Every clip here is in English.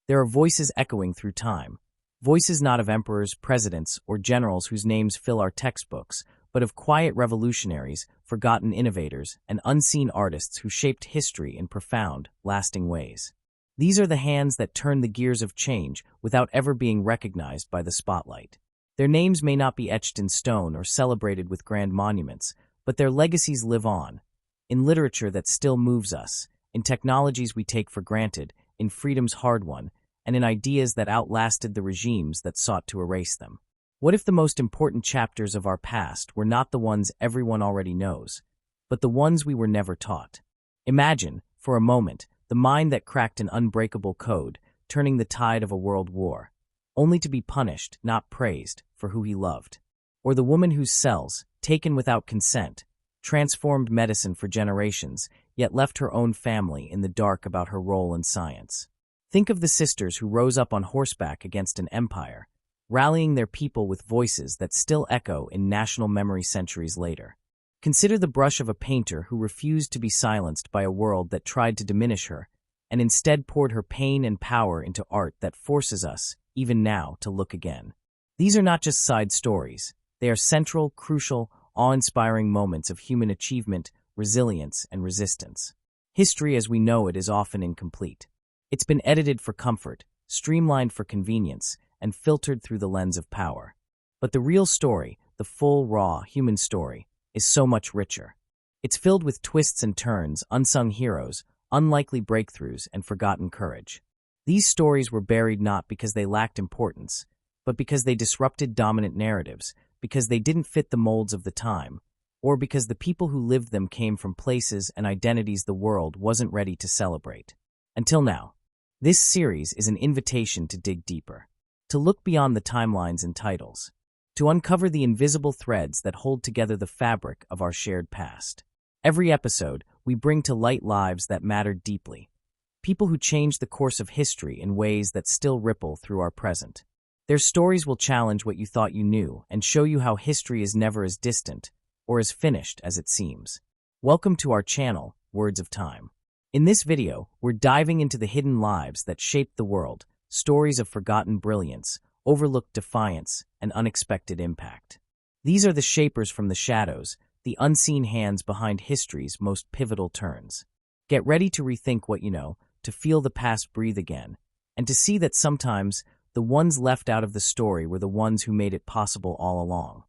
There are voices echoing through time. Voices not of emperors, presidents, or generals whose names fill our textbooks, but of quiet revolutionaries, forgotten innovators, and unseen artists who shaped history in profound, lasting ways. These are the hands that turn the gears of change without ever being recognized by the spotlight. Their names may not be etched in stone or celebrated with grand monuments, but their legacies live on, in literature that still moves us, in technologies we take for granted, in freedom's hard-won, and in ideas that outlasted the regimes that sought to erase them. What if the most important chapters of our past were not the ones everyone already knows, but the ones we were never taught? Imagine, for a moment, the mind that cracked an unbreakable code, turning the tide of a world war, only to be punished, not praised, for who he loved. Or the woman whose cells, taken without consent, transformed medicine for generations, yet left her own family in the dark about her role in science. Think of the sisters who rose up on horseback against an empire, rallying their people with voices that still echo in national memory centuries later. Consider the brush of a painter who refused to be silenced by a world that tried to diminish her, and instead poured her pain and power into art that forces us, even now, to look again. These are not just side stories. They are central, crucial, awe-inspiring moments of human achievement, resilience, and resistance. History as we know it is often incomplete. It's been edited for comfort, streamlined for convenience, and filtered through the lens of power. But the real story, the full, raw, human story, is so much richer. It's filled with twists and turns, unsung heroes, unlikely breakthroughs, and forgotten courage. These stories were buried not because they lacked importance, but because they disrupted dominant narratives, because they didn't fit the molds of the time, or because the people who lived them came from places and identities the world wasn't ready to celebrate. Until now. This series is an invitation to dig deeper, to look beyond the timelines and titles, to uncover the invisible threads that hold together the fabric of our shared past. Every episode, we bring to light lives that mattered deeply, people who changed the course of history in ways that still ripple through our present. Their stories will challenge what you thought you knew and show you how history is never as distant or as finished as it seems. Welcome to our channel, Words of Time. In this video, we're diving into the hidden lives that shaped the world, stories of forgotten brilliance, overlooked defiance, and unexpected impact. These are the shapers from the shadows, the unseen hands behind history's most pivotal turns. Get ready to rethink what you know, to feel the past breathe again, and to see that sometimes the ones left out of the story were the ones who made it possible all along.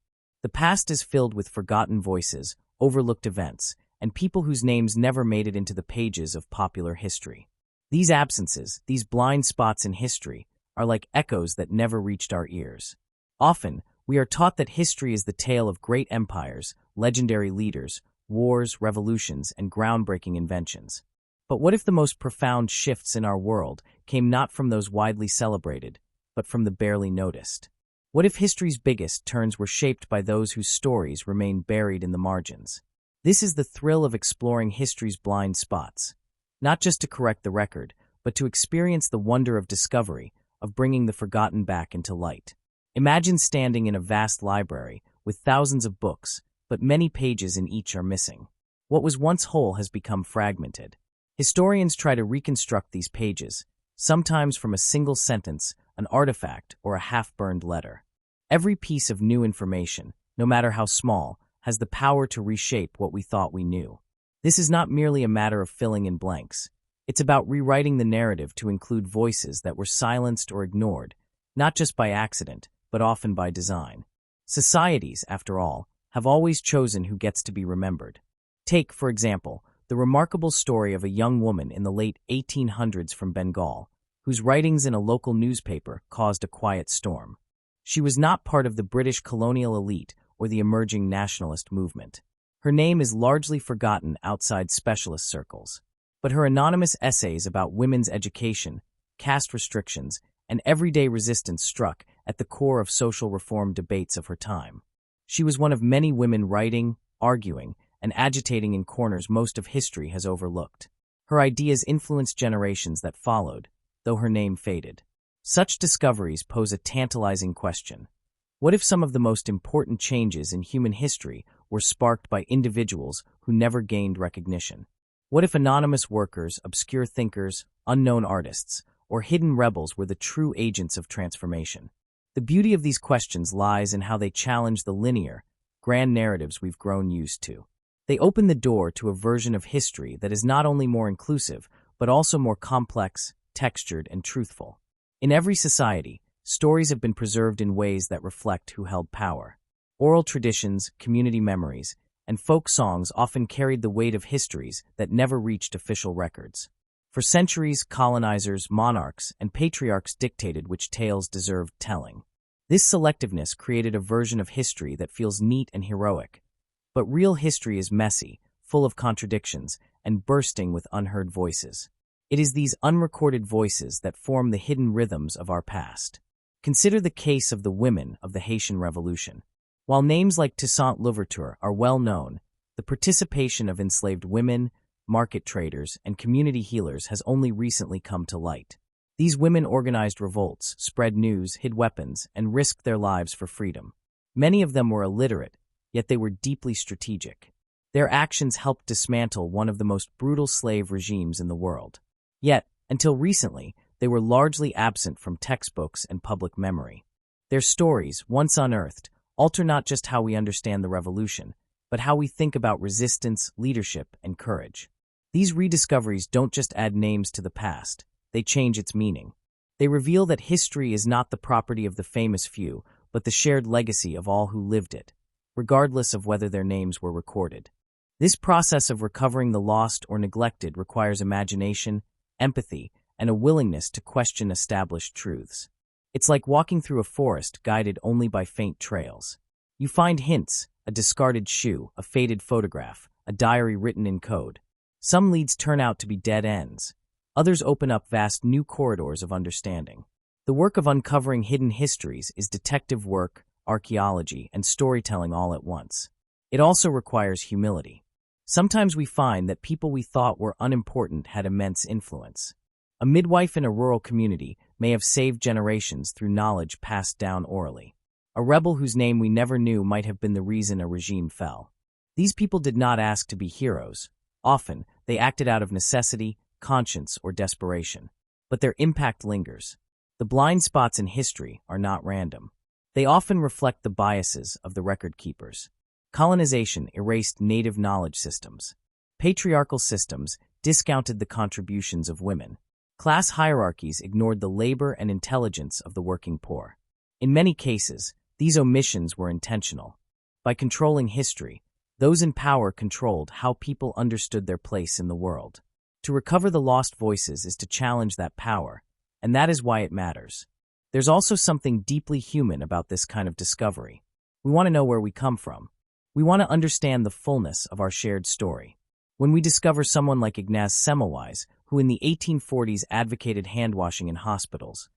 The past is filled with forgotten voices, overlooked events, and people whose names never made it into the pages of popular history. These absences, these blind spots in history, are like echoes that never reached our ears. Often, we are taught that history is the tale of great empires, legendary leaders, wars, revolutions, and groundbreaking inventions. But what if the most profound shifts in our world came not from those widely celebrated, but from the barely noticed? What if history's biggest turns were shaped by those whose stories remain buried in the margins? This is the thrill of exploring history's blind spots, not just to correct the record, but to experience the wonder of discovery, of bringing the forgotten back into light. Imagine standing in a vast library with thousands of books, but many pages in each are missing. What was once whole has become fragmented. Historians try to reconstruct these pages, sometimes from a single sentence, an artifact, or a half-burned letter. Every piece of new information, no matter how small, has the power to reshape what we thought we knew. This is not merely a matter of filling in blanks. It's about rewriting the narrative to include voices that were silenced or ignored, not just by accident, but often by design. Societies, after all, have always chosen who gets to be remembered. Take, for example, the remarkable story of a young woman in the late 1800s from Bengal, whose writings in a local newspaper caused a quiet storm. She was not part of the British colonial elite or the emerging nationalist movement. Her name is largely forgotten outside specialist circles, but her anonymous essays about women's education, caste restrictions, and everyday resistance struck at the core of social reform debates of her time. She was one of many women writing, arguing, and agitating in corners most of history has overlooked. Her ideas influenced generations that followed, though her name faded. Such discoveries pose a tantalizing question. What if some of the most important changes in human history were sparked by individuals who never gained recognition? What if anonymous workers, obscure thinkers, unknown artists, or hidden rebels were the true agents of transformation? The beauty of these questions lies in how they challenge the linear, grand narratives we've grown used to. They open the door to a version of history that is not only more inclusive, but also more complex, textured, and truthful. In every society, stories have been preserved in ways that reflect who held power. Oral traditions, community memories, and folk songs often carried the weight of histories that never reached official records. For centuries, colonizers, monarchs, and patriarchs dictated which tales deserved telling. This selectiveness created a version of history that feels neat and heroic. But real history is messy, full of contradictions, and bursting with unheard voices. It is these unrecorded voices that form the hidden rhythms of our past. Consider the case of the women of the Haitian Revolution. While names like Toussaint Louverture are well known, the participation of enslaved women, market traders, and community healers has only recently come to light. These women organized revolts, spread news, hid weapons, and risked their lives for freedom. Many of them were illiterate, yet they were deeply strategic. Their actions helped dismantle one of the most brutal slave regimes in the world. Yet, until recently, they were largely absent from textbooks and public memory. Their stories, once unearthed, alter not just how we understand the revolution, but how we think about resistance, leadership, and courage. These rediscoveries don't just add names to the past, they change its meaning. They reveal that history is not the property of the famous few, but the shared legacy of all who lived it, regardless of whether their names were recorded. This process of recovering the lost or neglected requires imagination, empathy, and a willingness to question established truths. It's like walking through a forest guided only by faint trails. You find hints, a discarded shoe, a faded photograph, a diary written in code. Some leads turn out to be dead ends. Others open up vast new corridors of understanding. The work of uncovering hidden histories is detective work, archaeology, and storytelling all at once. It also requires humility. Sometimes we find that people we thought were unimportant had immense influence. A midwife in a rural community may have saved generations through knowledge passed down orally. A rebel whose name we never knew might have been the reason a regime fell. These people did not ask to be heroes. Often, they acted out of necessity, conscience, or desperation. But their impact lingers. The blind spots in history are not random. They often reflect the biases of the record keepers. Colonization erased native knowledge systems. Patriarchal systems discounted the contributions of women. Class hierarchies ignored the labor and intelligence of the working poor. In many cases, these omissions were intentional. By controlling history, those in power controlled how people understood their place in the world. To recover the lost voices is to challenge that power, and that is why it matters. There's also something deeply human about this kind of discovery. We want to know where we come from. We want to understand the fullness of our shared story. When we discover someone like Ignaz Semmelweis, who in the 1840s advocated hand-washing in hospitals,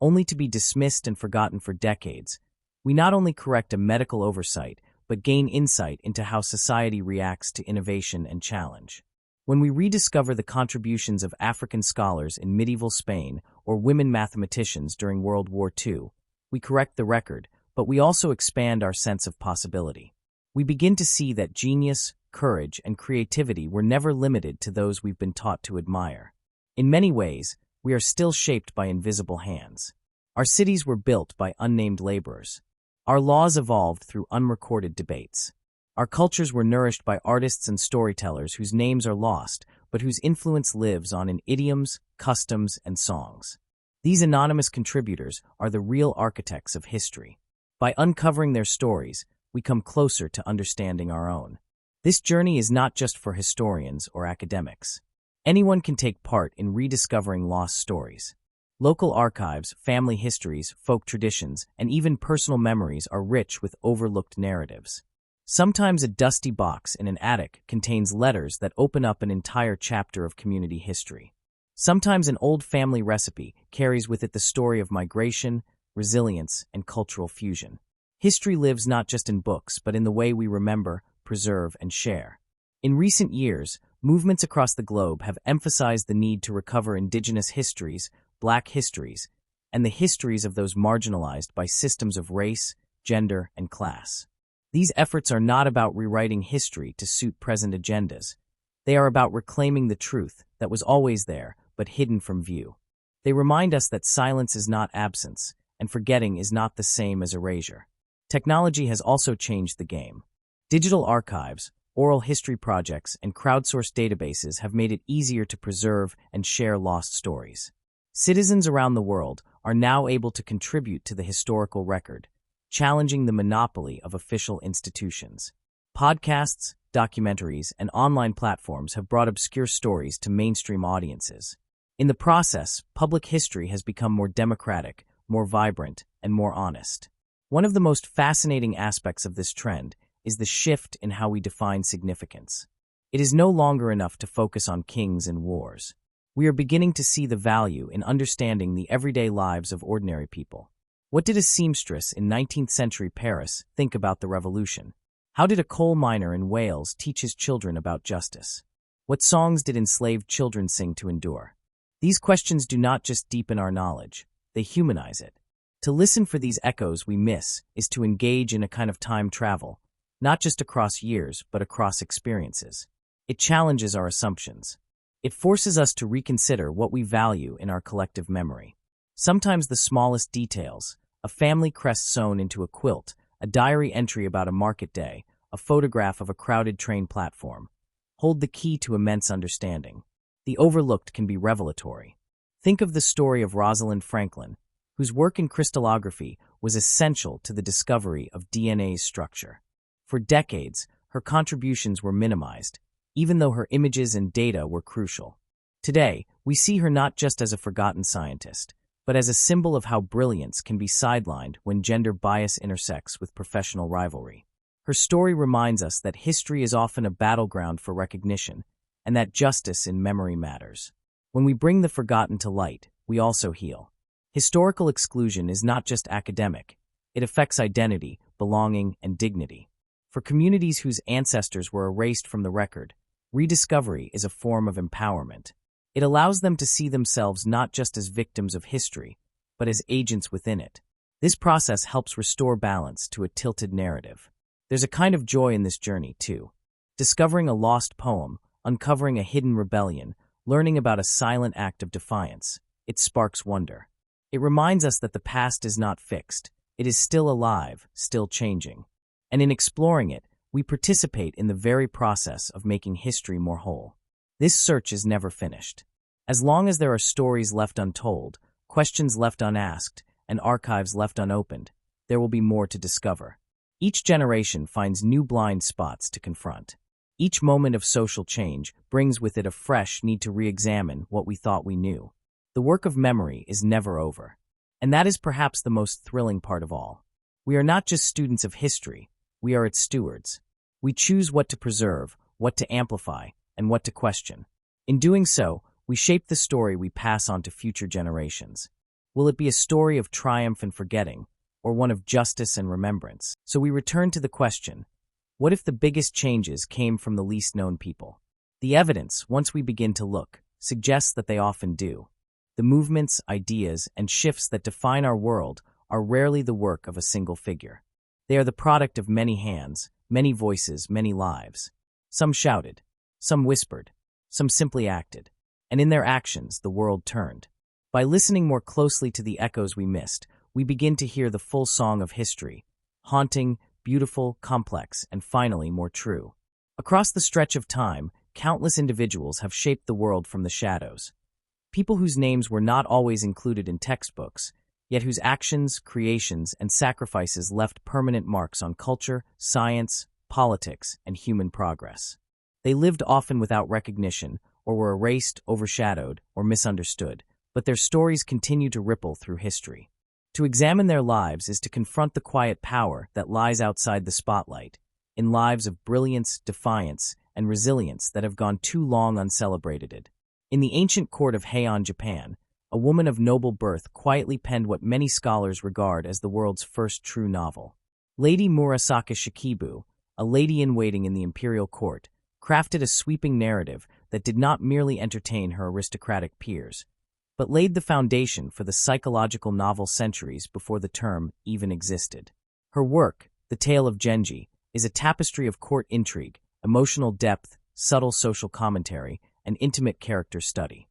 only to be dismissed and forgotten for decades, we not only correct a medical oversight, but gain insight into how society reacts to innovation and challenge. When we rediscover the contributions of African scholars in medieval Spain or women mathematicians during World War II, we correct the record, but we also expand our sense of possibility. We begin to see that genius, courage, and creativity were never limited to those we've been taught to admire. In many ways, we are still shaped by invisible hands. Our cities were built by unnamed laborers. Our laws evolved through unrecorded debates. Our cultures were nourished by artists and storytellers whose names are lost, but whose influence lives on in idioms, customs, and songs. These anonymous contributors are the real architects of history. By uncovering their stories, we come closer to understanding our own. This journey is not just for historians or academics. Anyone can take part in rediscovering lost stories. Local archives, family histories, folk traditions, and even personal memories are rich with overlooked narratives. Sometimes a dusty box in an attic contains letters that open up an entire chapter of community history. Sometimes an old family recipe carries with it the story of migration, resilience, and cultural fusion. History lives not just in books, but in the way we remember, preserve, and share. In recent years, movements across the globe have emphasized the need to recover indigenous histories, Black histories, and the histories of those marginalized by systems of race, gender, and class. These efforts are not about rewriting history to suit present agendas. They are about reclaiming the truth that was always there, but hidden from view. They remind us that silence is not absence, and forgetting is not the same as erasure. Technology has also changed the game. Digital archives, oral history projects, and crowdsourced databases have made it easier to preserve and share lost stories. Citizens around the world are now able to contribute to the historical record, challenging the monopoly of official institutions. Podcasts, documentaries, and online platforms have brought obscure stories to mainstream audiences. In the process, public history has become more democratic, more vibrant, and more honest. One of the most fascinating aspects of this trend is the shift in how we define significance. It is no longer enough to focus on kings and wars. We are beginning to see the value in understanding the everyday lives of ordinary people. What did a seamstress in 19th century Paris think about the revolution? How did a coal miner in Wales teach his children about justice? What songs did enslaved children sing to endure? These questions do not just deepen our knowledge, they humanize it. To listen for these echoes we miss is to engage in a kind of time travel, not just across years, but across experiences. It challenges our assumptions. It forces us to reconsider what we value in our collective memory. Sometimes the smallest details, a family crest sewn into a quilt, a diary entry about a market day, a photograph of a crowded train platform, hold the key to immense understanding. The overlooked can be revelatory. Think of the story of Rosalind Franklin, whose work in crystallography was essential to the discovery of DNA's structure. For decades, her contributions were minimized, even though her images and data were crucial. Today, we see her not just as a forgotten scientist, but as a symbol of how brilliance can be sidelined when gender bias intersects with professional rivalry. Her story reminds us that history is often a battleground for recognition, and that justice in memory matters. When we bring the forgotten to light, we also heal. Historical exclusion is not just academic. It affects identity, belonging, and dignity. For communities whose ancestors were erased from the record, rediscovery is a form of empowerment. It allows them to see themselves not just as victims of history, but as agents within it. This process helps restore balance to a tilted narrative. There's a kind of joy in this journey, too. Discovering a lost poem, uncovering a hidden rebellion, learning about a silent act of defiance. It sparks wonder. It reminds us that the past is not fixed. It is still alive, still changing. And in exploring it, we participate in the very process of making history more whole. This search is never finished. As long as there are stories left untold, questions left unasked, and archives left unopened, there will be more to discover. Each generation finds new blind spots to confront. Each moment of social change brings with it a fresh need to re-examine what we thought we knew. The work of memory is never over. And that is perhaps the most thrilling part of all. We are not just students of history, we are its stewards. We choose what to preserve, what to amplify, and what to question. In doing so, we shape the story we pass on to future generations. Will it be a story of triumph and forgetting, or one of justice and remembrance? So we return to the question, what if the biggest changes came from the least known people? The evidence, once we begin to look, suggests that they often do. The movements, ideas, and shifts that define our world are rarely the work of a single figure. They are the product of many hands, many voices, many lives. Some shouted, some whispered, some simply acted. And in their actions, the world turned. By listening more closely to the echoes we missed, we begin to hear the full song of history, haunting, beautiful, complex, and finally more true. Across the stretch of time, countless individuals have shaped the world from the shadows. People whose names were not always included in textbooks, yet whose actions, creations, and sacrifices left permanent marks on culture, science, politics, and human progress. They lived often without recognition, or were erased, overshadowed, or misunderstood, but their stories continue to ripple through history. To examine their lives is to confront the quiet power that lies outside the spotlight, in lives of brilliance, defiance, and resilience that have gone too long uncelebrated. In the ancient court of Heian, Japan, a woman of noble birth quietly penned what many scholars regard as the world's first true novel. Lady Murasaki Shikibu, a lady-in-waiting in the imperial court, crafted a sweeping narrative that did not merely entertain her aristocratic peers, but laid the foundation for the psychological novel centuries before the term even existed. Her work, The Tale of Genji, is a tapestry of court intrigue, emotional depth, subtle social commentary, and intimate character study.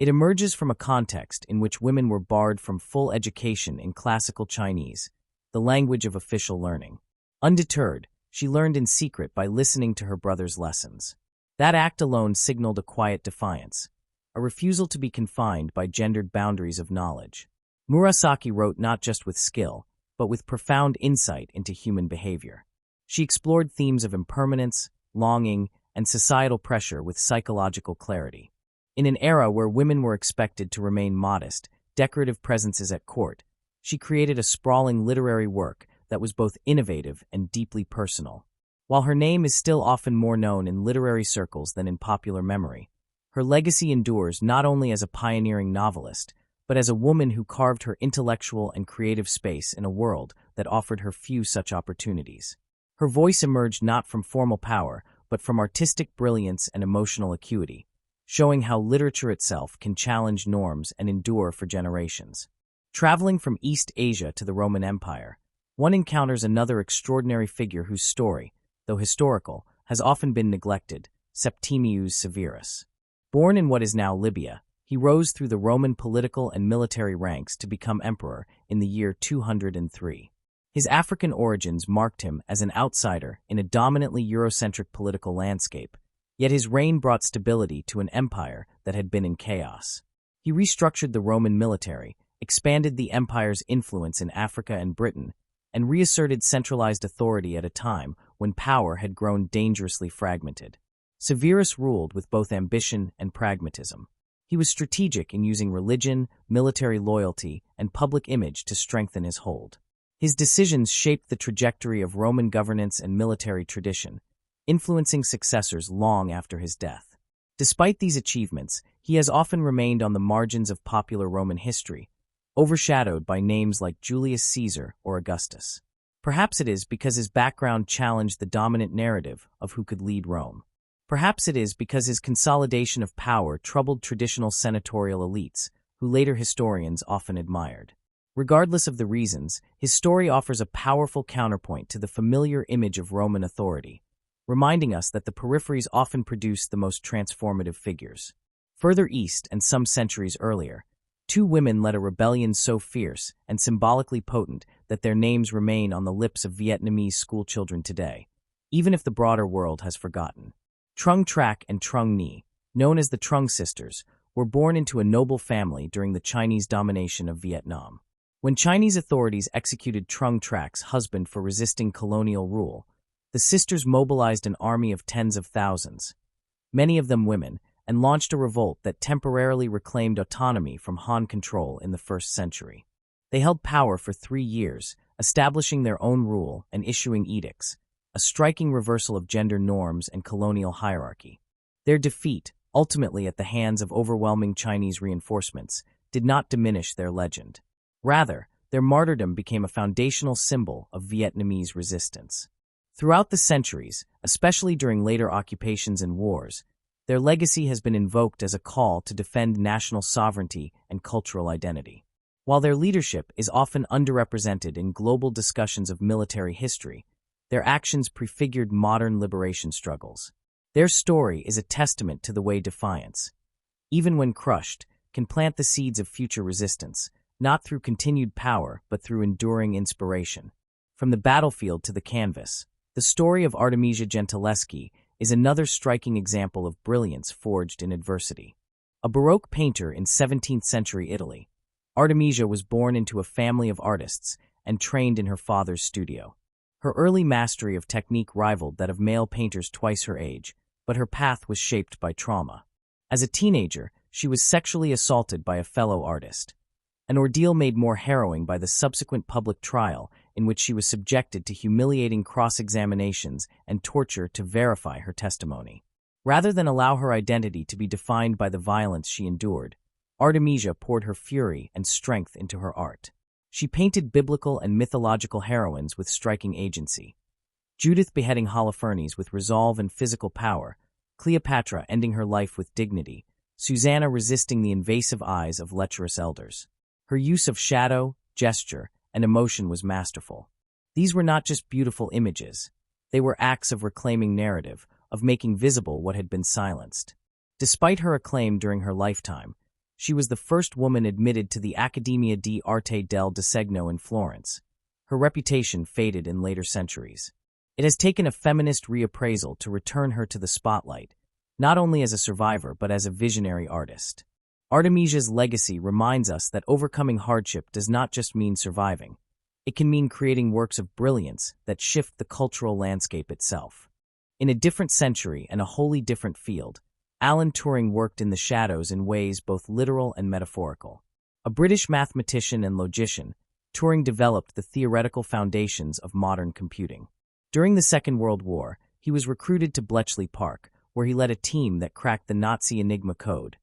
It emerges from a context in which women were barred from full education in classical Chinese, the language of official learning. Undeterred, she learned in secret by listening to her brother's lessons. That act alone signaled a quiet defiance, a refusal to be confined by gendered boundaries of knowledge. Murasaki wrote not just with skill, but with profound insight into human behavior. She explored themes of impermanence, longing, and societal pressure with psychological clarity. In an era where women were expected to remain modest, decorative presences at court, she created a sprawling literary work that was both innovative and deeply personal. While her name is still often more known in literary circles than in popular memory, her legacy endures not only as a pioneering novelist, but as a woman who carved her intellectual and creative space in a world that offered her few such opportunities. Her voice emerged not from formal power, but from artistic brilliance and emotional acuity, showing how literature itself can challenge norms and endure for generations. Traveling from East Asia to the Roman Empire, one encounters another extraordinary figure whose story, though historical, has often been neglected, Septimius Severus. Born in what is now Libya, he rose through the Roman political and military ranks to become emperor in the year 203. His African origins marked him as an outsider in a dominantly Eurocentric political landscape, yet his reign brought stability to an empire that had been in chaos. He restructured the Roman military, expanded the empire's influence in Africa and Britain, and reasserted centralized authority at a time when power had grown dangerously fragmented. Severus ruled with both ambition and pragmatism. He was strategic in using religion, military loyalty, and public image to strengthen his hold. His decisions shaped the trajectory of Roman governance and military tradition, influencing successors long after his death. Despite these achievements, he has often remained on the margins of popular Roman history, overshadowed by names like Julius Caesar or Augustus. Perhaps it is because his background challenged the dominant narrative of who could lead Rome. Perhaps it is because his consolidation of power troubled traditional senatorial elites, who later historians often admired. Regardless of the reasons, his story offers a powerful counterpoint to the familiar image of Roman authority, reminding us that the peripheries often produce the most transformative figures. Further east, and some centuries earlier, two women led a rebellion so fierce and symbolically potent that their names remain on the lips of Vietnamese schoolchildren today, even if the broader world has forgotten. Trung Trak and Trung Nhi, known as the Trung Sisters, were born into a noble family during the Chinese domination of Vietnam. When Chinese authorities executed Trung Trak's husband for resisting colonial rule, the sisters mobilized an army of tens of thousands, many of them women, and launched a revolt that temporarily reclaimed autonomy from Han control in the 1st century. They held power for 3 years, establishing their own rule and issuing edicts, a striking reversal of gender norms and colonial hierarchy. Their defeat, ultimately at the hands of overwhelming Chinese reinforcements, did not diminish their legend. Rather, their martyrdom became a foundational symbol of Vietnamese resistance. Throughout the centuries, especially during later occupations and wars, their legacy has been invoked as a call to defend national sovereignty and cultural identity. While their leadership is often underrepresented in global discussions of military history, their actions prefigured modern liberation struggles. Their story is a testament to the way defiance, even when crushed, can plant the seeds of future resistance, not through continued power but through enduring inspiration. From the battlefield to the canvas, the story of Artemisia Gentileschi is another striking example of brilliance forged in adversity. A Baroque painter in 17th century Italy, Artemisia was born into a family of artists and trained in her father's studio. Her early mastery of technique rivaled that of male painters twice her age, but her path was shaped by trauma. As a teenager, she was sexually assaulted by a fellow artist, an ordeal made more harrowing by the subsequent public trial in which she was subjected to humiliating cross-examinations and torture to verify her testimony. Rather than allow her identity to be defined by the violence she endured, Artemisia poured her fury and strength into her art. She painted biblical and mythological heroines with striking agency, Judith beheading Holofernes with resolve and physical power, Cleopatra ending her life with dignity, Susanna resisting the invasive eyes of lecherous elders. Her use of shadow, gesture, and emotion was masterful. These were not just beautiful images. They were acts of reclaiming narrative, of making visible what had been silenced. Despite her acclaim during her lifetime, She was the first woman admitted to the Accademia di Arte del Disegno in Florence. Her reputation faded in later centuries. It has taken a feminist reappraisal to return her to the spotlight, not only as a survivor but as a visionary artist. Artemisia's legacy reminds us that overcoming hardship does not just mean surviving. It can mean creating works of brilliance that shift the cultural landscape itself. In a different century and a wholly different field, Alan Turing worked in the shadows in ways both literal and metaphorical. A British mathematician and logician, Turing developed the theoretical foundations of modern computing. During the Second World War, he was recruited to Bletchley Park, where he led a team that cracked the Nazi Enigma code,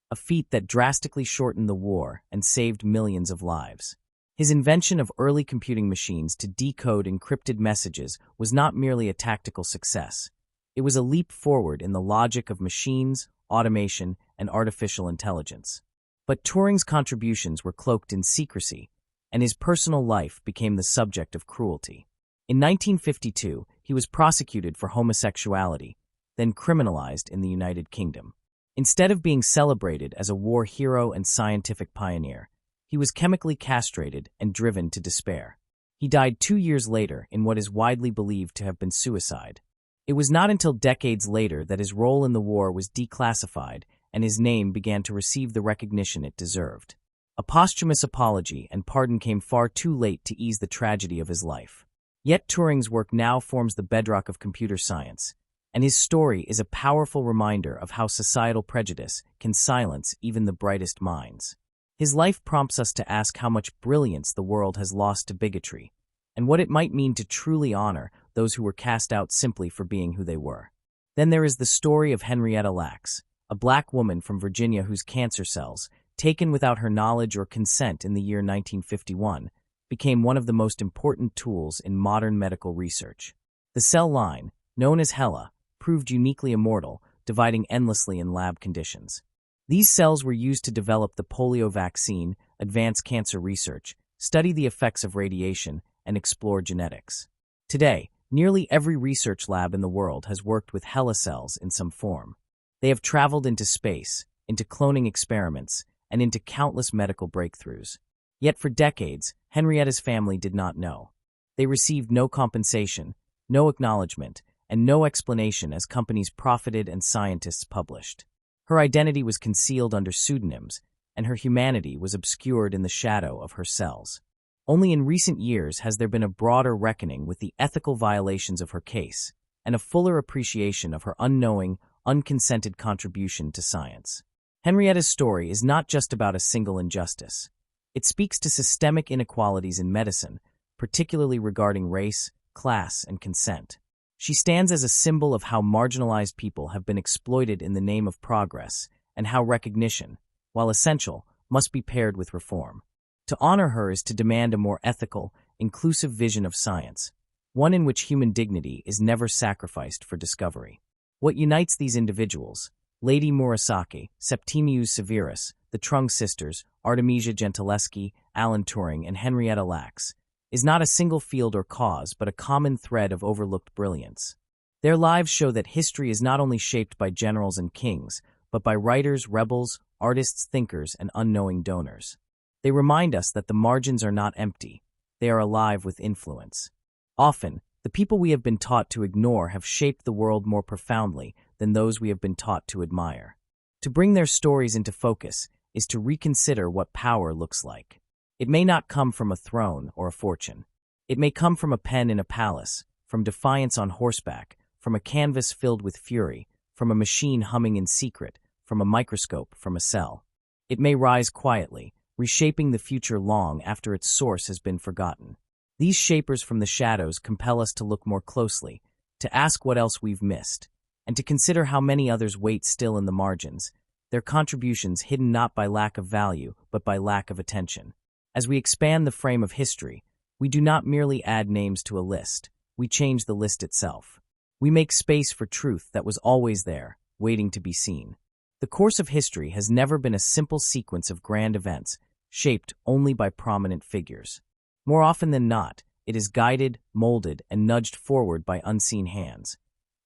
a feat that drastically shortened the war and saved millions of lives. His invention of early computing machines to decode encrypted messages was not merely a tactical success. It was a leap forward in the logic of machines, automation, and artificial intelligence. But Turing's contributions were cloaked in secrecy, and his personal life became the subject of cruelty. In 1952, he was prosecuted for homosexuality, then criminalized in the United Kingdom. Instead of being celebrated as a war hero and scientific pioneer, he was chemically castrated and driven to despair. He died 2 years later in what is widely believed to have been suicide. It was not until decades later that his role in the war was declassified and his name began to receive the recognition it deserved. A posthumous apology and pardon came far too late to ease the tragedy of his life. Yet Turing's work now forms the bedrock of computer science, and his story is a powerful reminder of how societal prejudice can silence even the brightest minds. His life prompts us to ask how much brilliance the world has lost to bigotry, and what it might mean to truly honor those who were cast out simply for being who they were. Then there is the story of Henrietta Lacks, a black woman from Virginia whose cancer cells, taken without her knowledge or consent in the year 1951, became one of the most important tools in modern medical research. The cell line, known as HeLa, proved uniquely immortal, dividing endlessly in lab conditions. These cells were used to develop the polio vaccine, advance cancer research, study the effects of radiation, and explore genetics. Today, nearly every research lab in the world has worked with HeLa cells in some form. They have traveled into space, into cloning experiments, and into countless medical breakthroughs. Yet for decades, Henrietta's family did not know. They received no compensation, no acknowledgement, and no explanation as companies profited and scientists published. Her identity was concealed under pseudonyms, and her humanity was obscured in the shadow of her cells. Only in recent years has there been a broader reckoning with the ethical violations of her case, and a fuller appreciation of her unknowing, unconsented contribution to science. Henrietta's story is not just about a single injustice. It speaks to systemic inequalities in medicine, particularly regarding race, class, and consent. She stands as a symbol of how marginalized people have been exploited in the name of progress, and how recognition, while essential, must be paired with reform. To honor her is to demand a more ethical, inclusive vision of science, one in which human dignity is never sacrificed for discovery. What unites these individuals, Lady Murasaki, Septimius Severus, the Trung Sisters, Artemisia Gentileschi, Alan Turing, and Henrietta Lacks, is not a single field or cause but a common thread of overlooked brilliance. Their lives show that history is not only shaped by generals and kings, but by writers, rebels, artists, thinkers, and unknowing donors. They remind us that the margins are not empty, they are alive with influence. Often, the people we have been taught to ignore have shaped the world more profoundly than those we have been taught to admire. To bring their stories into focus is to reconsider what power looks like. It may not come from a throne or a fortune. It may come from a pen in a palace, from defiance on horseback, from a canvas filled with fury, from a machine humming in secret, from a microscope, from a cell. It may rise quietly, reshaping the future long after its source has been forgotten. These shapers from the shadows compel us to look more closely, to ask what else we've missed, and to consider how many others wait still in the margins, their contributions hidden not by lack of value, but by lack of attention. As we expand the frame of history, we do not merely add names to a list, we change the list itself. We make space for truth that was always there, waiting to be seen. The course of history has never been a simple sequence of grand events, shaped only by prominent figures. More often than not, it is guided, molded, and nudged forward by unseen hands.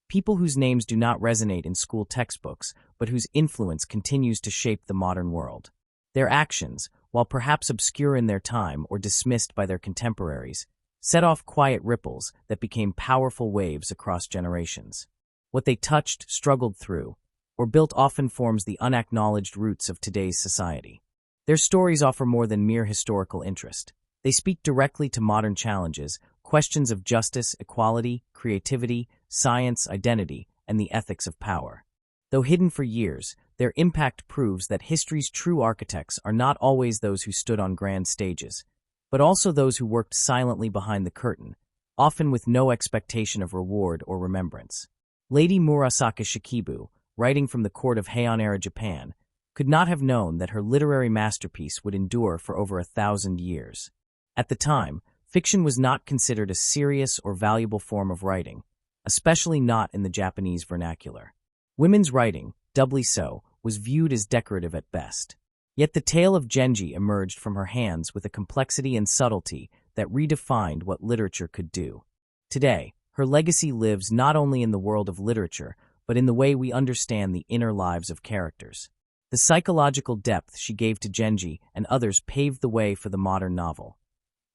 People whose names do not resonate in school textbooks, but whose influence continues to shape the modern world. Their actions, while perhaps obscure in their time or dismissed by their contemporaries, set off quiet ripples that became powerful waves across generations. What they touched, struggled through, or built often forms the unacknowledged roots of today's society. Their stories offer more than mere historical interest. They speak directly to modern challenges, questions of justice, equality, creativity, science, identity, and the ethics of power. Though hidden for years, their impact proves that history's true architects are not always those who stood on grand stages, but also those who worked silently behind the curtain, often with no expectation of reward or remembrance. Lady Murasaki Shikibu, writing from the court of Heian-era Japan, could not have known that her literary masterpiece would endure for over 1,000 years. At the time, fiction was not considered a serious or valuable form of writing, especially not in the Japanese vernacular. Women's writing, doubly so, was viewed as decorative at best. Yet the tale of Genji emerged from her hands with a complexity and subtlety that redefined what literature could do. Today, her legacy lives not only in the world of literature, but in the way we understand the inner lives of characters. The psychological depth she gave to Genji and others paved the way for the modern novel,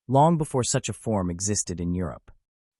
long before such a form existed in Europe.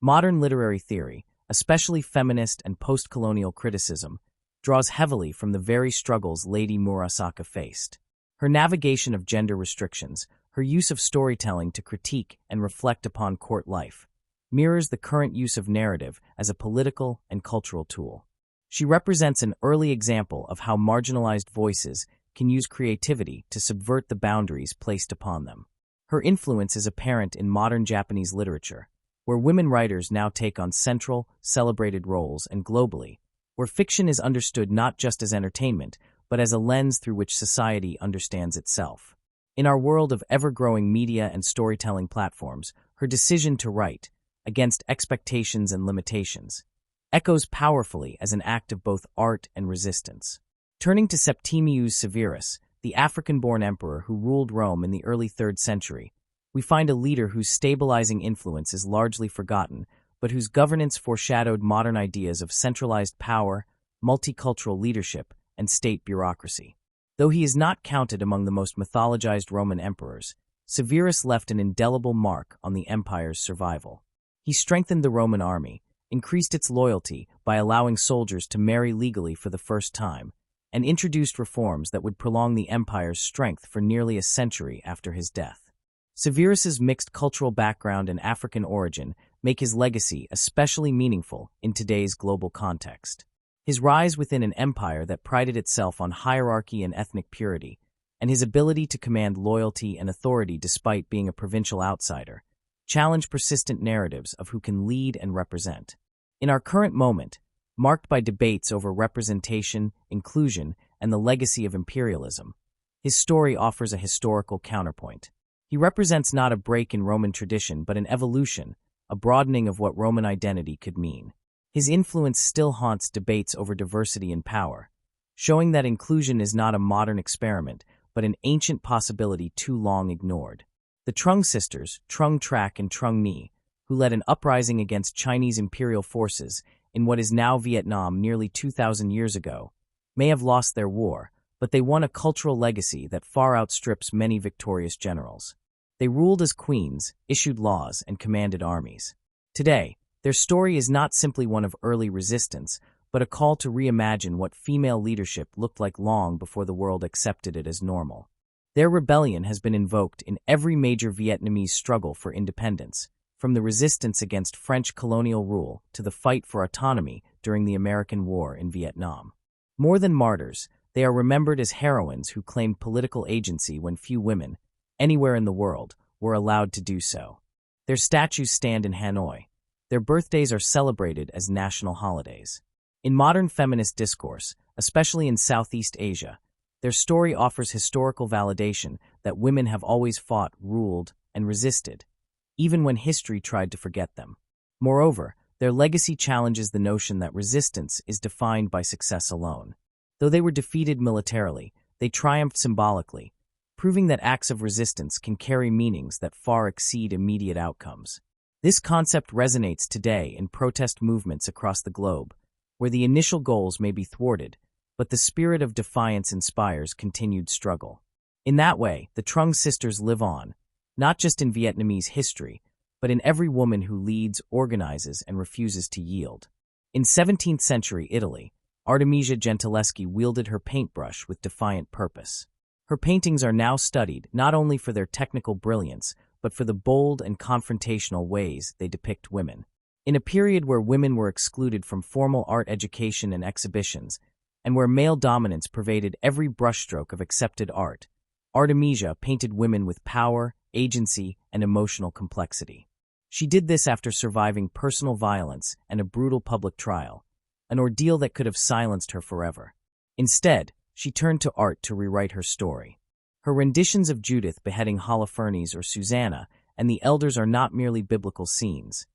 Modern literary theory, especially feminist and post-colonial criticism, draws heavily from the very struggles Lady Murasaki faced. Her navigation of gender restrictions, her use of storytelling to critique and reflect upon court life, mirrors the current use of narrative as a political and cultural tool. She represents an early example of how marginalized voices can use creativity to subvert the boundaries placed upon them. Her influence is apparent in modern Japanese literature, where women writers now take on central, celebrated roles, and globally, where fiction is understood not just as entertainment, but as a lens through which society understands itself. In our world of ever-growing media and storytelling platforms, her decision to write, against expectations and limitations, echoes powerfully as an act of both art and resistance. Turning to Septimius Severus, the African-born emperor who ruled Rome in the early 3rd century, we find a leader whose stabilizing influence is largely forgotten, but whose governance foreshadowed modern ideas of centralized power, multicultural leadership, and state bureaucracy. Though he is not counted among the most mythologized Roman emperors, Severus left an indelible mark on the empire's survival. He strengthened the Roman army, increased its loyalty by allowing soldiers to marry legally for the first time, and introduced reforms that would prolong the empire's strength for nearly a century after his death. Severus's mixed cultural background and African origin make his legacy especially meaningful in today's global context. His rise within an empire that prided itself on hierarchy and ethnic purity, and his ability to command loyalty and authority despite being a provincial outsider, challenge persistent narratives of who can lead and represent. In our current moment, marked by debates over representation, inclusion, and the legacy of imperialism, his story offers a historical counterpoint. He represents not a break in Roman tradition but an evolution, a broadening of what Roman identity could mean. His influence still haunts debates over diversity and power, showing that inclusion is not a modern experiment but an ancient possibility too long ignored. The Trung Sisters, Trung Trak and Trung Ni, who led an uprising against Chinese imperial forces in what is now Vietnam nearly 2,000 years ago, may have lost their war, but they won a cultural legacy that far outstrips many victorious generals. They ruled as queens, issued laws, and commanded armies. Today, their story is not simply one of early resistance, but a call to reimagine what female leadership looked like long before the world accepted it as normal. Their rebellion has been invoked in every major Vietnamese struggle for independence, from the resistance against French colonial rule to the fight for autonomy during the American War in Vietnam. More than martyrs, they are remembered as heroines who claimed political agency when few women, anywhere in the world, were allowed to do so. Their statues stand in Hanoi. Their birthdays are celebrated as national holidays. In modern feminist discourse, especially in Southeast Asia, their story offers historical validation that women have always fought, ruled, and resisted, even when history tried to forget them. Moreover, their legacy challenges the notion that resistance is defined by success alone. Though they were defeated militarily, they triumphed symbolically, proving that acts of resistance can carry meanings that far exceed immediate outcomes. This concept resonates today in protest movements across the globe, where the initial goals may be thwarted, but the spirit of defiance inspires continued struggle. In that way, the Trung sisters live on, not just in Vietnamese history, but in every woman who leads, organizes, and refuses to yield. In 17th century Italy, Artemisia Gentileschi wielded her paintbrush with defiant purpose. Her paintings are now studied not only for their technical brilliance, but for the bold and confrontational ways they depict women. In a period where women were excluded from formal art education and exhibitions, and where male dominance pervaded every brushstroke of accepted art, Artemisia painted women with power, agency, and emotional complexity. She did this after surviving personal violence and a brutal public trial, an ordeal that could have silenced her forever. Instead, she turned to art to rewrite her story. Her renditions of Judith beheading Holofernes or Susanna and the elders are not merely biblical scenes.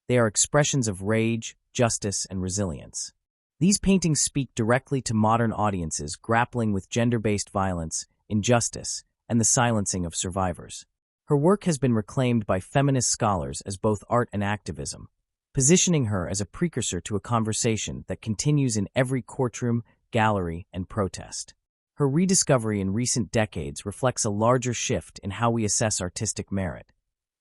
They are expressions of rage, justice, and resilience. These paintings speak directly to modern audiences grappling with gender-based violence, injustice, and the silencing of survivors. Her work has been reclaimed by feminist scholars as both art and activism, positioning her as a precursor to a conversation that continues in every courtroom, gallery, and protest. Her rediscovery in recent decades reflects a larger shift in how we assess artistic merit,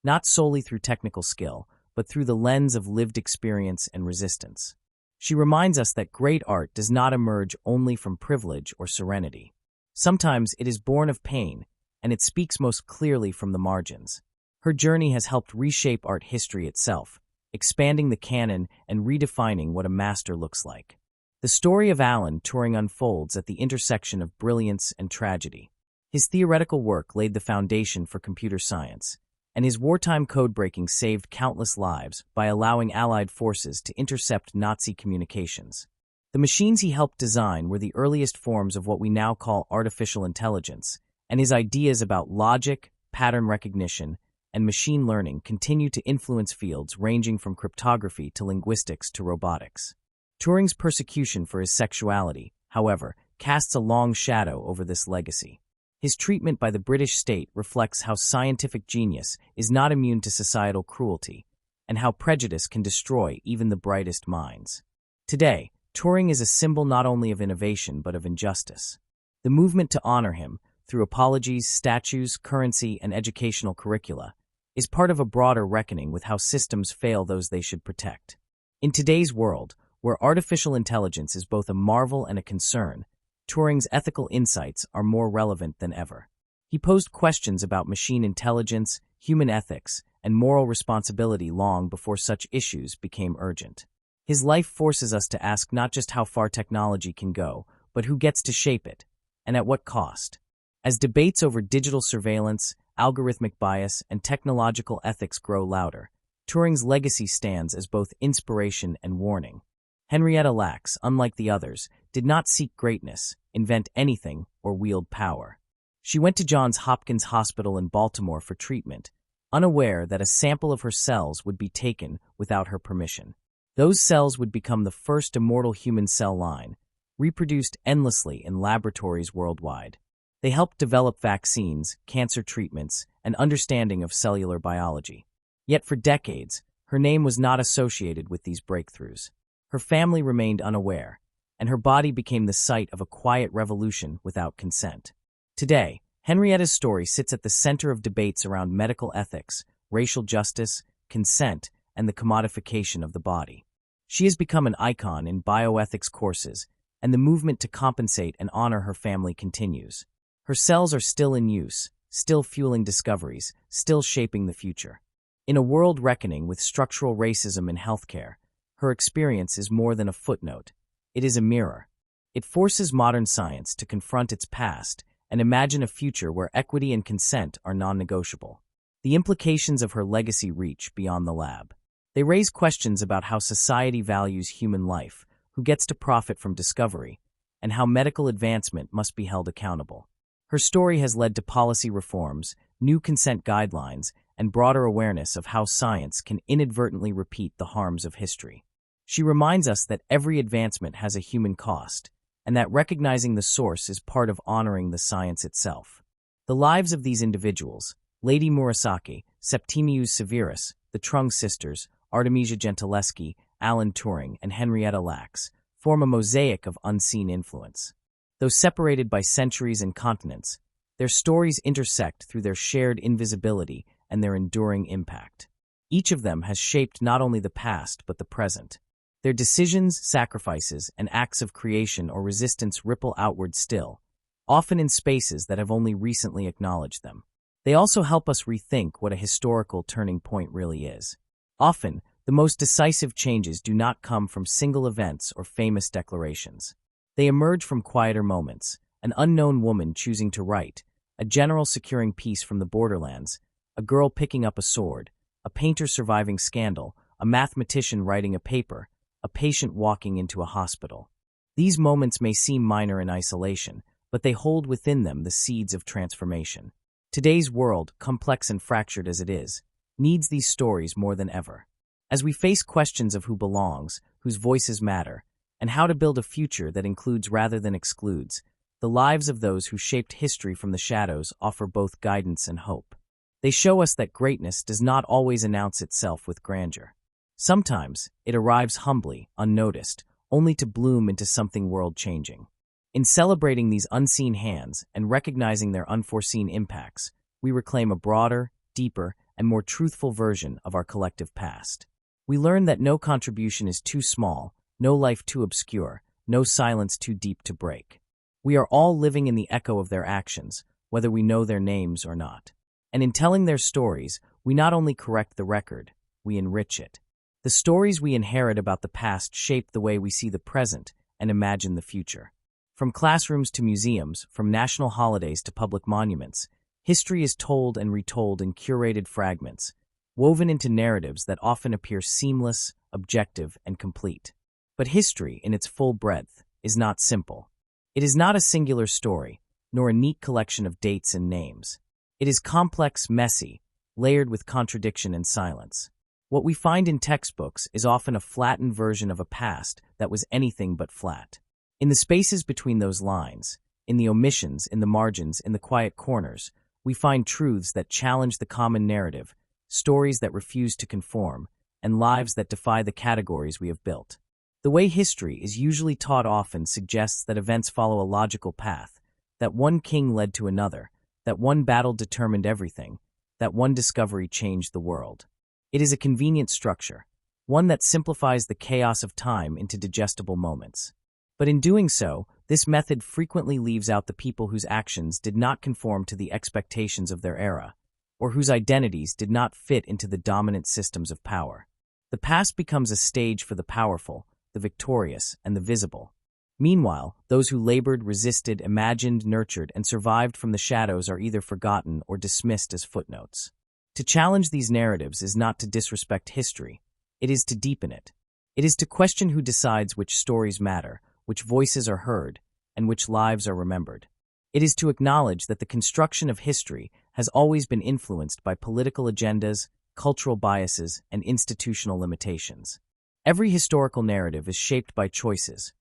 not solely through technical skill, but through the lens of lived experience and resistance. She reminds us that great art does not emerge only from privilege or serenity. Sometimes it is born of pain, and it speaks most clearly from the margins. Her journey has helped reshape art history itself, expanding the canon and redefining what a master looks like. The story of Alan Turing unfolds at the intersection of brilliance and tragedy. His theoretical work laid the foundation for computer science, and his wartime code-breaking saved countless lives by allowing Allied forces to intercept Nazi communications. The machines he helped design were the earliest forms of what we now call artificial intelligence, and his ideas about logic, pattern recognition, and machine learning continue to influence fields ranging from cryptography to linguistics to robotics. Turing's persecution for his sexuality, however, casts a long shadow over this legacy. His treatment by the British state reflects how scientific genius is not immune to societal cruelty, and how prejudice can destroy even the brightest minds. Today, Turing is a symbol not only of innovation but of injustice. The movement to honor him, through apologies, statues, currency, and educational curricula, is part of a broader reckoning with how systems fail those they should protect. In today's world, where artificial intelligence is both a marvel and a concern, Turing's ethical insights are more relevant than ever. He posed questions about machine intelligence, human ethics, and moral responsibility long before such issues became urgent. His life forces us to ask not just how far technology can go, but who gets to shape it, and at what cost. As debates over digital surveillance, algorithmic bias, and technological ethics grow louder, Turing's legacy stands as both inspiration and warning. Henrietta Lacks, unlike the others, did not seek greatness, invent anything, or wield power. She went to Johns Hopkins Hospital in Baltimore for treatment, unaware that a sample of her cells would be taken without her permission. Those cells would become the first immortal human cell line, reproduced endlessly in laboratories worldwide. They helped develop vaccines, cancer treatments, and understanding of cellular biology. Yet for decades, her name was not associated with these breakthroughs. Her family remained unaware, and her body became the site of a quiet revolution without consent. Today, Henrietta's story sits at the center of debates around medical ethics, racial justice, consent, and the commodification of the body. She has become an icon in bioethics courses, and the movement to compensate and honor her family continues. Her cells are still in use, still fueling discoveries, still shaping the future. In a world reckoning with structural racism in healthcare, her experience is more than a footnote. It is a mirror. It forces modern science to confront its past and imagine a future where equity and consent are non-negotiable. The implications of her legacy reach beyond the lab. They raise questions about how society values human life, who gets to profit from discovery, and how medical advancement must be held accountable. Her story has led to policy reforms, new consent guidelines, and broader awareness of how science can inadvertently repeat the harms of history. She reminds us that every advancement has a human cost, and that recognizing the source is part of honoring the science itself. The lives of these individuals, Lady Murasaki, Septimius Severus, the Trung sisters, Artemisia Gentileschi, Alan Turing, and Henrietta Lacks, form a mosaic of unseen influence. Though separated by centuries and continents, Their stories intersect through their shared invisibility and their enduring impact. Each of them has shaped not only the past but the present. Their decisions, sacrifices, and acts of creation or resistance ripple outward still, often in spaces that have only recently acknowledged them. They also help us rethink what a historical turning point really is. Often, the most decisive changes do not come from single events or famous declarations. They emerge from quieter moments: an unknown woman choosing to write, a general securing peace from the borderlands, a girl picking up a sword, a painter surviving scandal, a mathematician writing a paper, a patient walking into a hospital. These moments may seem minor in isolation, but they hold within them the seeds of transformation. Today's world, complex and fractured as it is, needs these stories more than ever. As we face questions of who belongs, whose voices matter, and how to build a future that includes rather than excludes, the lives of those who shaped history from the shadows offer both guidance and hope. They show us that greatness does not always announce itself with grandeur. Sometimes, it arrives humbly, unnoticed, only to bloom into something world-changing. In celebrating these unseen hands and recognizing their unforeseen impacts, we reclaim a broader, deeper, and more truthful version of our collective past. We learn that no contribution is too small, no life too obscure, no silence too deep to break. We are all living in the echo of their actions, whether we know their names or not. And in telling their stories, we not only correct the record, we enrich it. The stories we inherit about the past shape the way we see the present and imagine the future. From classrooms to museums, from national holidays to public monuments, history is told and retold in curated fragments, woven into narratives that often appear seamless, objective, and complete. But history, in its full breadth, is not simple. It is not a singular story, nor a neat collection of dates and names. It is complex, messy, layered with contradiction and silence. What we find in textbooks is often a flattened version of a past that was anything but flat. In the spaces between those lines, in the omissions, in the margins, in the quiet corners, we find truths that challenge the common narrative, stories that refuse to conform, and lives that defy the categories we have built. The way history is usually taught often suggests that events follow a logical path, that one king led to another, that one battle determined everything, that one discovery changed the world. It is a convenient structure, one that simplifies the chaos of time into digestible moments. But in doing so, this method frequently leaves out the people whose actions did not conform to the expectations of their era, or whose identities did not fit into the dominant systems of power. The past becomes a stage for the powerful, the victorious, and the visible. Meanwhile, those who labored, resisted, imagined, nurtured, and survived from the shadows are either forgotten or dismissed as footnotes. To challenge these narratives is not to disrespect history, it is to deepen it. It is to question who decides which stories matter, which voices are heard, and which lives are remembered. It is to acknowledge that the construction of history has always been influenced by political agendas, cultural biases, and institutional limitations. Every historical narrative is shaped by choices: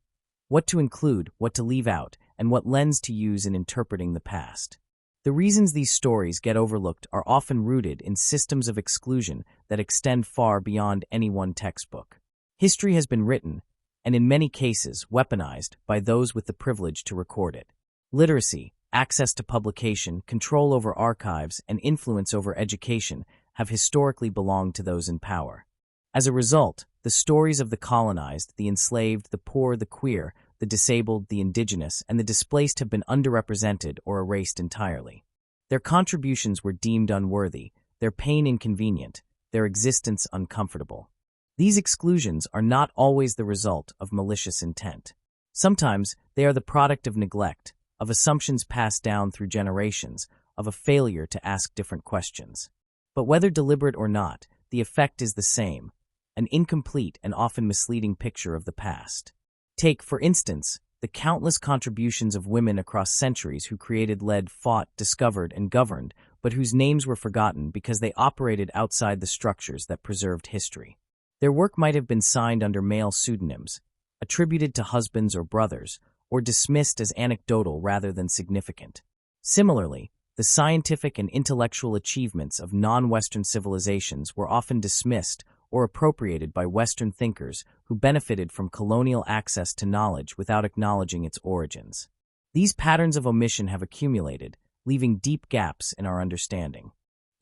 what to include, what to leave out, and what lens to use in interpreting the past. The reasons these stories get overlooked are often rooted in systems of exclusion that extend far beyond any one textbook. History has been written, and in many cases weaponized, by those with the privilege to record it. Literacy, access to publication, control over archives, and influence over education have historically belonged to those in power. As a result, the stories of the colonized, the enslaved, the poor, the queer, the disabled, the indigenous, and the displaced have been underrepresented or erased entirely. Their contributions were deemed unworthy, their pain inconvenient, their existence uncomfortable. These exclusions are not always the result of malicious intent. Sometimes they are the product of neglect, of assumptions passed down through generations, of a failure to ask different questions. But whether deliberate or not, the effect is the same: an incomplete and often misleading picture of the past. Take, for instance, the countless contributions of women across centuries who created, led, fought, discovered, and governed, but whose names were forgotten because they operated outside the structures that preserved history. Their work might have been signed under male pseudonyms, attributed to husbands or brothers, or dismissed as anecdotal rather than significant. Similarly, the scientific and intellectual achievements of non-Western civilizations were often dismissed or appropriated by Western thinkers who benefited from colonial access to knowledge without acknowledging its origins. These patterns of omission have accumulated, leaving deep gaps in our understanding.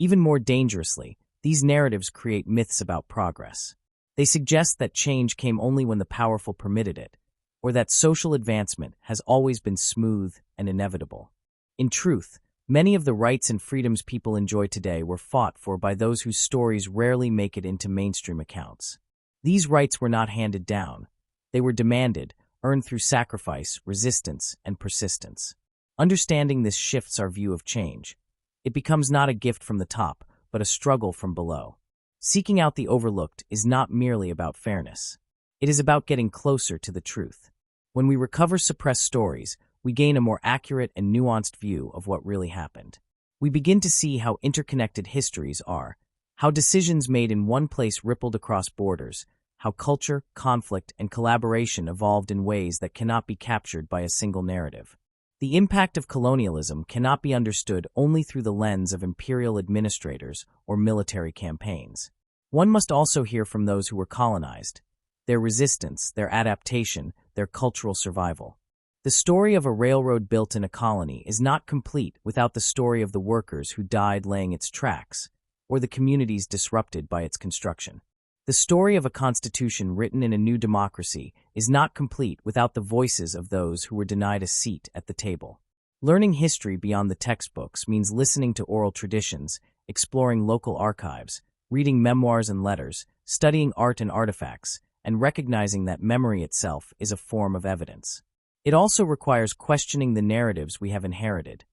Even more dangerously, these narratives create myths about progress. They suggest that change came only when the powerful permitted it, or that social advancement has always been smooth and inevitable. In truth, many of the rights and freedoms people enjoy today were fought for by those whose stories rarely make it into mainstream accounts. These rights were not handed down. They were demanded, earned through sacrifice, resistance, and persistence. Understanding this shifts our view of change. It becomes not a gift from the top, but a struggle from below. Seeking out the overlooked is not merely about fairness. It is about getting closer to the truth. When we recover suppressed stories, we gain a more accurate and nuanced view of what really happened. We begin to see how interconnected histories are, how decisions made in one place rippled across borders, how culture, conflict, and collaboration evolved in ways that cannot be captured by a single narrative. The impact of colonialism cannot be understood only through the lens of imperial administrators or military campaigns. One must also hear from those who were colonized, their resistance, their adaptation, their cultural survival. The story of a railroad built in a colony is not complete without the story of the workers who died laying its tracks, or the communities disrupted by its construction. The story of a constitution written in a new democracy is not complete without the voices of those who were denied a seat at the table. Learning history beyond the textbooks means listening to oral traditions, exploring local archives, reading memoirs and letters, studying art and artifacts, and recognizing that memory itself is a form of evidence. It also requires questioning the narratives we have inherited,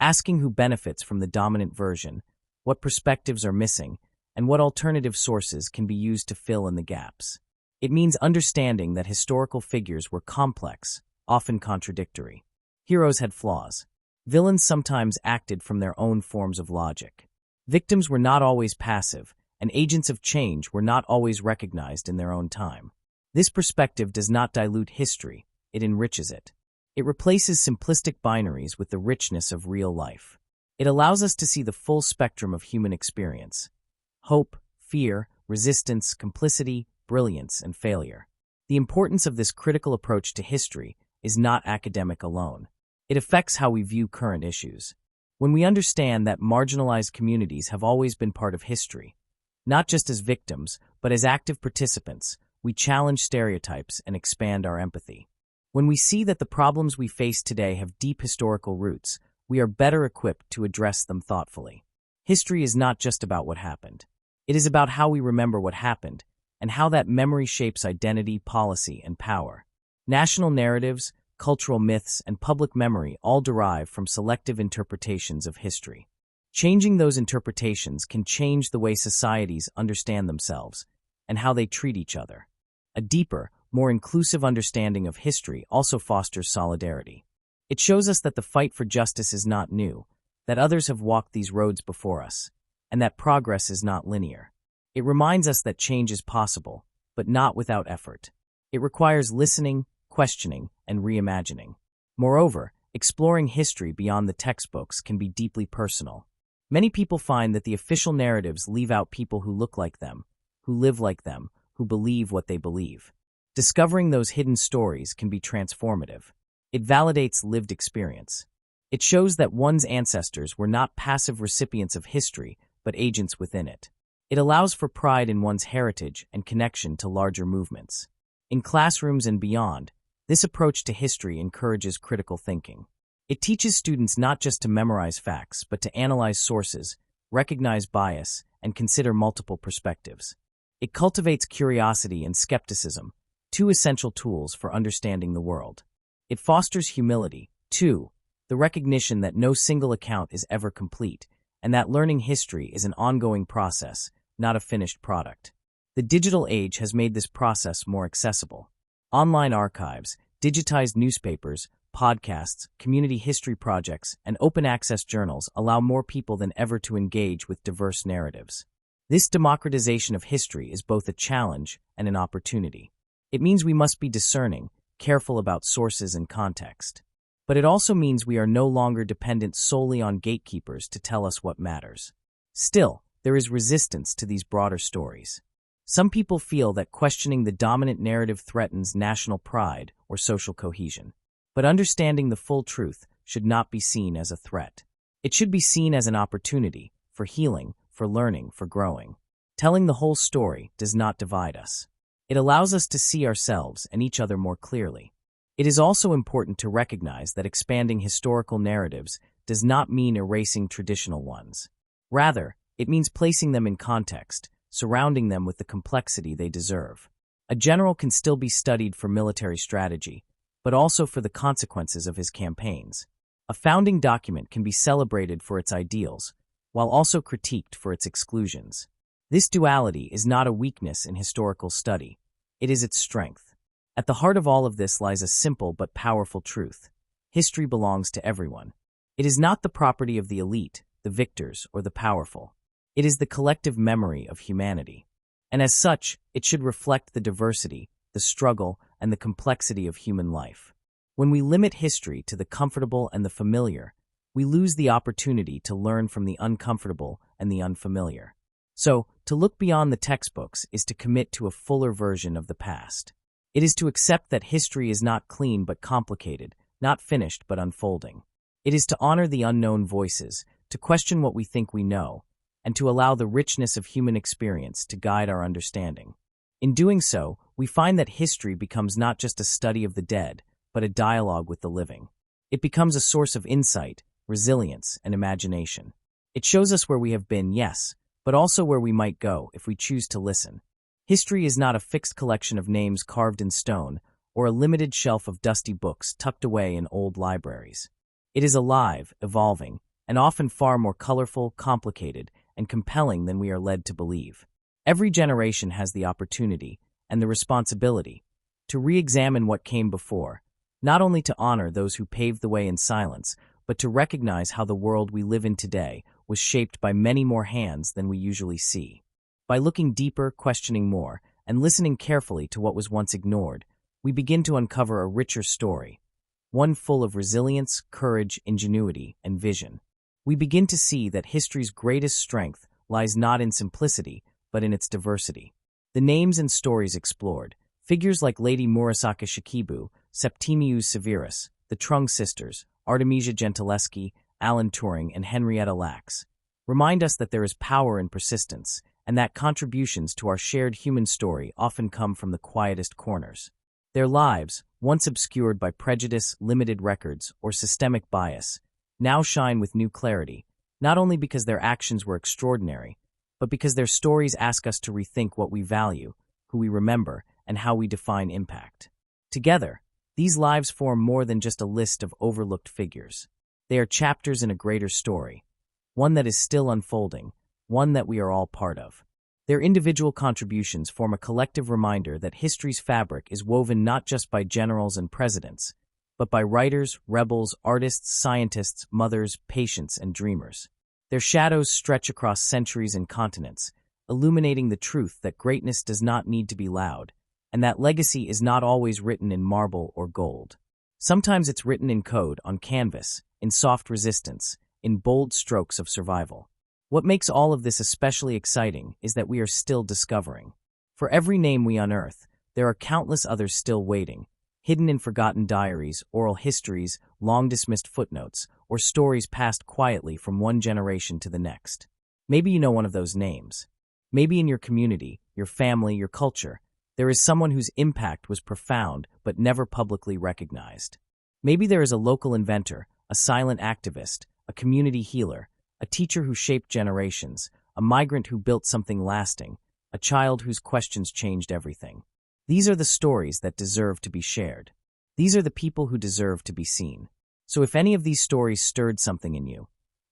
asking who benefits from the dominant version, what perspectives are missing, and what alternative sources can be used to fill in the gaps. It means understanding that historical figures were complex, often contradictory. Heroes had flaws. Villains sometimes acted from their own forms of logic. Victims were not always passive, and agents of change were not always recognized in their own time. This perspective does not dilute history, it enriches it. It replaces simplistic binaries with the richness of real life. It allows us to see the full spectrum of human experience: hope, fear, resistance, complicity, brilliance, and failure. The importance of this critical approach to history is not academic alone. It affects how we view current issues. When we understand that marginalized communities have always been part of history, not just as victims, but as active participants, we challenge stereotypes and expand our empathy. When we see that the problems we face today have deep historical roots, we are better equipped to address them thoughtfully. History is not just about what happened. It is about how we remember what happened, and how that memory shapes identity, policy, and power. National narratives, cultural myths, and public memory all derive from selective interpretations of history. Changing those interpretations can change the way societies understand themselves and how they treat each other. A deeper, more inclusive understanding of history also fosters solidarity. It shows us that the fight for justice is not new, that others have walked these roads before us, and that progress is not linear. It reminds us that change is possible, but not without effort. It requires listening, questioning, and reimagining. Moreover, exploring history beyond the textbooks can be deeply personal. Many people find that the official narratives leave out people who look like them, who live like them, who believe what they believe. Discovering those hidden stories can be transformative. It validates lived experience. It shows that one's ancestors were not passive recipients of history, but agents within it. It allows for pride in one's heritage and connection to larger movements. In classrooms and beyond, this approach to history encourages critical thinking. It teaches students not just to memorize facts, but to analyze sources, recognize bias, and consider multiple perspectives. It cultivates curiosity and skepticism, two essential tools for understanding the world. It fosters humility, too, the recognition that no single account is ever complete, and that learning history is an ongoing process, not a finished product. The digital age has made this process more accessible. Online archives, digitized newspapers, podcasts, community history projects, and open-access journals allow more people than ever to engage with diverse narratives. This democratization of history is both a challenge and an opportunity. It means we must be discerning, careful about sources and context. But it also means we are no longer dependent solely on gatekeepers to tell us what matters. Still, there is resistance to these broader stories. Some people feel that questioning the dominant narrative threatens national pride or social cohesion. But understanding the full truth should not be seen as a threat. It should be seen as an opportunity for healing, for learning, for growing. Telling the whole story does not divide us. It allows us to see ourselves and each other more clearly. It is also important to recognize that expanding historical narratives does not mean erasing traditional ones. Rather, it means placing them in context, surrounding them with the complexity they deserve. A general can still be studied for military strategy, but also for the consequences of his campaigns. A founding document can be celebrated for its ideals, while also critiqued for its exclusions. This duality is not a weakness in historical study. It is its strength. At the heart of all of this lies a simple but powerful truth. History belongs to everyone. It is not the property of the elite, the victors, or the powerful. It is the collective memory of humanity. And as such, it should reflect the diversity, the struggle, and the complexity of human life. When we limit history to the comfortable and the familiar, we lose the opportunity to learn from the uncomfortable and the unfamiliar. So, to look beyond the textbooks is to commit to a fuller version of the past. It is to accept that history is not clean but complicated, not finished but unfolding. It is to honor the unknown voices, to question what we think we know, and to allow the richness of human experience to guide our understanding. In doing so, we find that history becomes not just a study of the dead, but a dialogue with the living. It becomes a source of insight, resilience, and imagination. It shows us where we have been, yes, but also where we might go if we choose to listen. History is not a fixed collection of names carved in stone or a limited shelf of dusty books tucked away in old libraries. It is alive, evolving, and often far more colorful, complicated, and compelling than we are led to believe. Every generation has the opportunity and the responsibility to re-examine what came before, not only to honor those who paved the way in silence, but to recognize how the world we live in today was shaped by many more hands than we usually see. By looking deeper, questioning more, and listening carefully to what was once ignored, we begin to uncover a richer story, one full of resilience, courage, ingenuity, and vision. We begin to see that history's greatest strength lies not in simplicity, but in its diversity. The names and stories explored, figures like Lady Murasaki Shikibu, Septimius Severus, the Trung Sisters, Artemisia Gentileschi, Alan Turing, and Henrietta Lacks, remind us that there is power in persistence, and that contributions to our shared human story often come from the quietest corners. Their lives, once obscured by prejudice, limited records, or systemic bias, now shine with new clarity, not only because their actions were extraordinary, but because their stories ask us to rethink what we value, who we remember, and how we define impact. Together, these lives form more than just a list of overlooked figures. They are chapters in a greater story, one that is still unfolding, one that we are all part of. Their individual contributions form a collective reminder that history's fabric is woven not just by generals and presidents, but by writers, rebels, artists, scientists, mothers, patients, and dreamers. Their shadows stretch across centuries and continents, illuminating the truth that greatness does not need to be loud, and that legacy is not always written in marble or gold. Sometimes it's written in code, on canvas, in soft resistance, in bold strokes of survival. What makes all of this especially exciting is that we are still discovering. For every name we unearth, there are countless others still waiting, hidden in forgotten diaries, oral histories, long-dismissed footnotes, or stories passed quietly from one generation to the next. Maybe you know one of those names. Maybe in your community, your family, your culture, there is someone whose impact was profound but never publicly recognized. Maybe there is a local inventor, a silent activist, a community healer, a teacher who shaped generations, a migrant who built something lasting, a child whose questions changed everything. These are the stories that deserve to be shared. These are the people who deserve to be seen. So if any of these stories stirred something in you,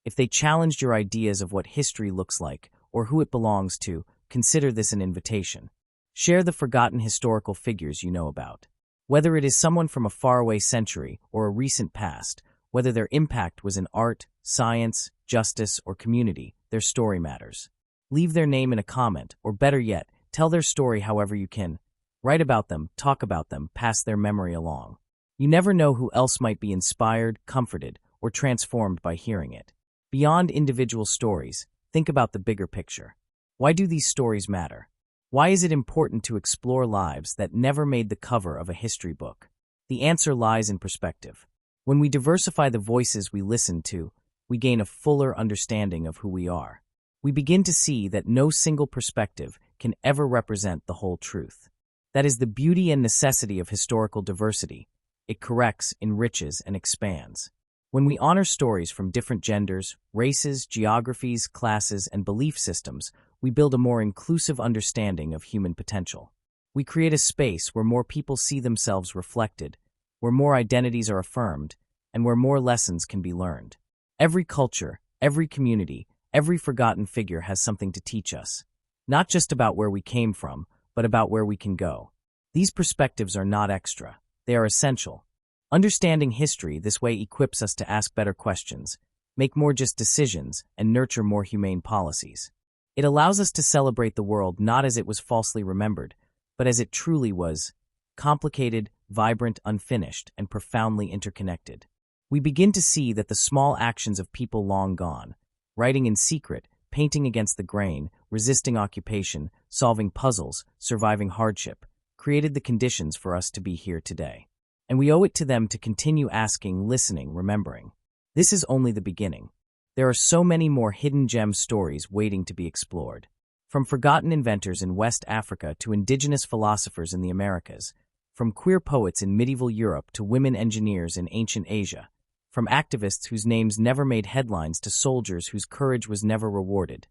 if they challenged your ideas of what history looks like or who it belongs to, consider this an invitation. Share the forgotten historical figures you know about. Whether it is someone from a faraway century or a recent past, whether their impact was in art, science, justice, or community, their story matters. Leave their name in a comment, or better yet, tell their story however you can. Write about them, talk about them, pass their memory along. You never know who else might be inspired, comforted, or transformed by hearing it. Beyond individual stories, think about the bigger picture. Why do these stories matter? Why is it important to explore lives that never made the cover of a history book? The answer lies in perspective. When we diversify the voices we listen to, we gain a fuller understanding of who we are. We begin to see that no single perspective can ever represent the whole truth. That is the beauty and necessity of historical diversity. It corrects, enriches, and expands. When we honor stories from different genders, races, geographies, classes, and belief systems, we build a more inclusive understanding of human potential. We create a space where more people see themselves reflected, where more identities are affirmed, and where more lessons can be learned. Every culture, every community, every forgotten figure has something to teach us, not just about where we came from, but about where we can go. These perspectives are not extra. They are essential. Understanding history this way equips us to ask better questions, make more just decisions, and nurture more humane policies. It allows us to celebrate the world not as it was falsely remembered, but as it truly was: complicated, vibrant, unfinished, and profoundly interconnected. We begin to see that the small actions of people long gone, writing in secret, painting against the grain, resisting occupation, solving puzzles, surviving hardship, created the conditions for us to be here today. And we owe it to them to continue asking, listening, remembering. This is only the beginning. There are so many more hidden gem stories waiting to be explored. From forgotten inventors in West Africa to indigenous philosophers in the Americas, from queer poets in medieval Europe to women engineers in ancient Asia, from activists whose names never made headlines to soldiers whose courage was never rewarded,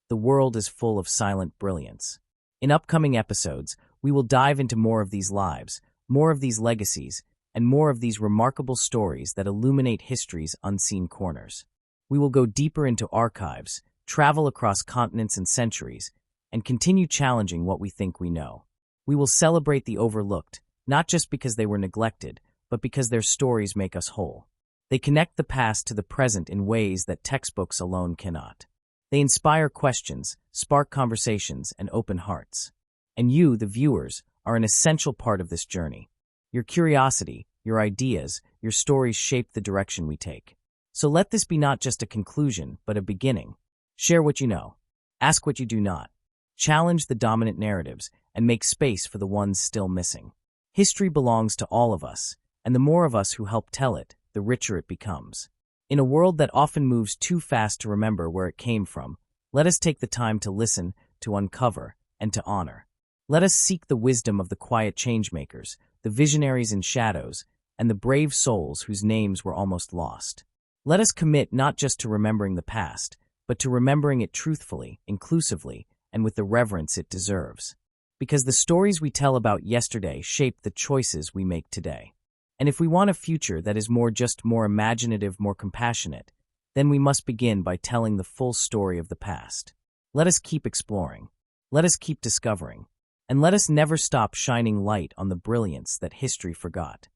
the world is full of silent brilliance. In upcoming episodes, we will dive into more of these lives, more of these legacies, and more of these remarkable stories that illuminate history's unseen corners. We will go deeper into archives, travel across continents and centuries, and continue challenging what we think we know. We will celebrate the overlooked, not just because they were neglected, but because their stories make us whole. They connect the past to the present in ways that textbooks alone cannot. They inspire questions, spark conversations, and open hearts. And you, the viewers, are an essential part of this journey. Your curiosity, your ideas, your stories shape the direction we take. So let this be not just a conclusion, but a beginning. Share what you know. Ask what you do not. Challenge the dominant narratives and make space for the ones still missing. History belongs to all of us, and the more of us who help tell it, the richer it becomes. In a world that often moves too fast to remember where it came from, let us take the time to listen, to uncover, and to honor. Let us seek the wisdom of the quiet changemakers, the visionaries in shadows, and the brave souls whose names were almost lost. Let us commit not just to remembering the past, but to remembering it truthfully, inclusively, and with the reverence it deserves. Because the stories we tell about yesterday shape the choices we make today. And if we want a future that is more imaginative, more compassionate, then we must begin by telling the full story of the past. Let us keep exploring. Let us keep discovering. And let us never stop shining light on the brilliance that history forgot.